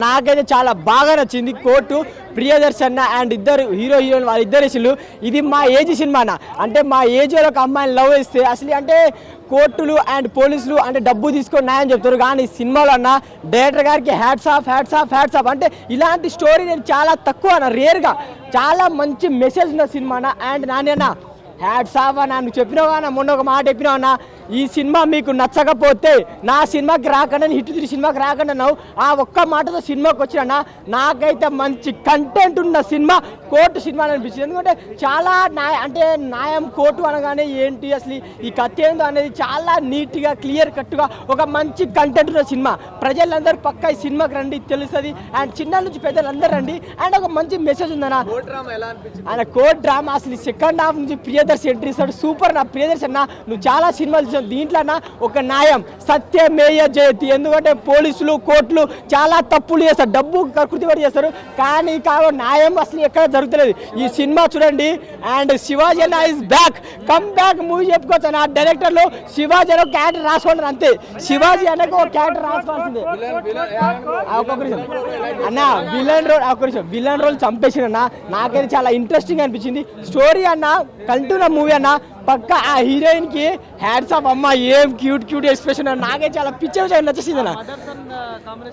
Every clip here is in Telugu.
నాకైతే చాలా బాగా నచ్చింది కోర్టు ప్రియదర్శన్ అండ్ ఇద్దరు హీరోయిన్ వాళ్ళిద్దరు ఇది మా ఏజ్ సినిమానా అంటే మా ఏజ్ ఒక అమ్మాయిని లవ్ చేస్తే అసలు అంటే కోర్టులు అండ్ పోలీసులు అంటే డబ్బు తీసుకొని న్యాయం చెప్తారు కానీ సినిమాలో అన్న డైరెక్టర్ గారికి హ్యాట్స్ ఆఫ్ అంటే ఇలాంటి స్టోరీ నేను చాలా తక్కువ అన్న రేర్గా చాలా మంచి మెసేజ్ ఉన్న సినిమానా అండ్ నాన్న హ్యాట్స్ ఆఫ్ అన్న నువ్వు చెప్పినావా అన్న మొన్న ఒక మాట చెప్పినావు అన్న ఈ సినిమా మీకు నచ్చకపోతే నా సినిమాకి రాకుండా హిట్ 3 సినిమాకి రాకుండా అన్నావు ఆ ఒక్క మాటతో సినిమాకి వచ్చినా నాకైతే మంచి కంటెంట్ ఉన్న సినిమా కోర్టు సినిమా అనిపించింది ఎందుకంటే చాలా అంటే న్యాయం కోర్టు అనగానే ఏంటి అసలు ఈ కథ ఏందో అనేది చాలా నీట్గా క్లియర్ కట్గా ఒక మంచి కంటెంట్ ఉన్న సినిమా ప్రజలందరూ పక్కా ఈ సినిమాకి రండి తెలుస్తుంది అండ్ చిన్న నుంచి పెద్దలందరూ రండి అండ్ ఒక మంచి మెసేజ్ ఉందన్న ఆయన కోర్ట్ డ్రామా అసలు సెకండ్ హాఫ్ నుంచి ప్రియదర్శి ఎంట్రీ ఇస్తాడు సూపర్ నా ప్రియదర్శి అన్న నువ్వు చాలా సినిమాలు దీంట్లో ఒక న్యాయం సత్యమేయ జయతి ఎందుకంటే పోలీసులు కోర్టులు చాలా తప్పులు చేస్తారు డబ్బు కృతిపడి చేస్తారు కానీ న్యాయం అసలు ఎక్కడ జరుగుతలేదు ఈ సినిమా చూడండి అండ్ శివాజీ అన్న is back come back movie చెప్పుకోవచ్చు నా డైరెక్టర్లు శివాజీ అన్న క్యారెక్టర్ రాసుకోండి అంతే శివాజీ అన్నకు ఒక క్యారెక్టర్ రాసుకోవాల్సిందే అన్న విలన్ రోల్ చంపేసిన నాకైతే చాలా ఇంట్రెస్టింగ్ అనిపించింది స్టోరీ అన్న కంటున్న మూవీ అన్న పక్క ఆ హీరోయిన్ కి హ్యాట్స్ ఆఫ్ అమ్మ ఏం క్యూట్ ఎక్స్ప్రెషన్ నాకే చాలా పిక్చర్ నచ్చేసింది అన్న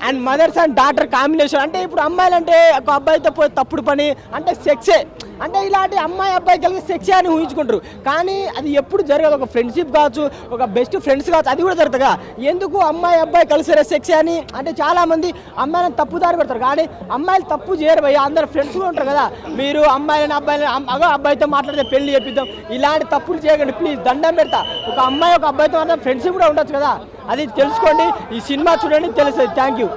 and mothers and daughter combination అంటే ఇప్పుడు అమ్మాయిలు అంటే ఒక అబ్బాయితో పోయి తప్పుడు పని అంటే సెక్సే అంటే ఇలాంటి అమ్మాయి అబ్బాయి కలిగి సెక్సే అని ఊహించుకుంటారు కానీ అది ఎప్పుడు జరగదు ఒక ఫ్రెండ్షిప్ కావచ్చు ఒక బెస్ట్ ఫ్రెండ్స్ కావచ్చు అది కూడా జరుగుతుందిగా ఎందుకు అమ్మాయి అబ్బాయి కలిసి సెక్సే అని అంటే చాలా మంది అమ్మాయిలను తప్పుదారి పెడతారు కానీ అమ్మాయిలు తప్పు చేయరు భయ్య అందరు ఫ్రెండ్స్ కూడా ఉంటారు కదా మీరు అమ్మాయిలని అబ్బాయితో మాట్లాడితే పెళ్లి చేపిద్దాం ఇలాంటి తప్పులు చేయకండి ప్లీజ్ దండం పెడతా ఒక అమ్మాయి ఒక అబ్బాయితో ఫ్రెండ్షిప్ కూడా ఉండొచ్చు కదా అది తెలుసుకోండి ఈ సినిమా చూడండి తెలుస్తుంది థ్యాంక్ యూ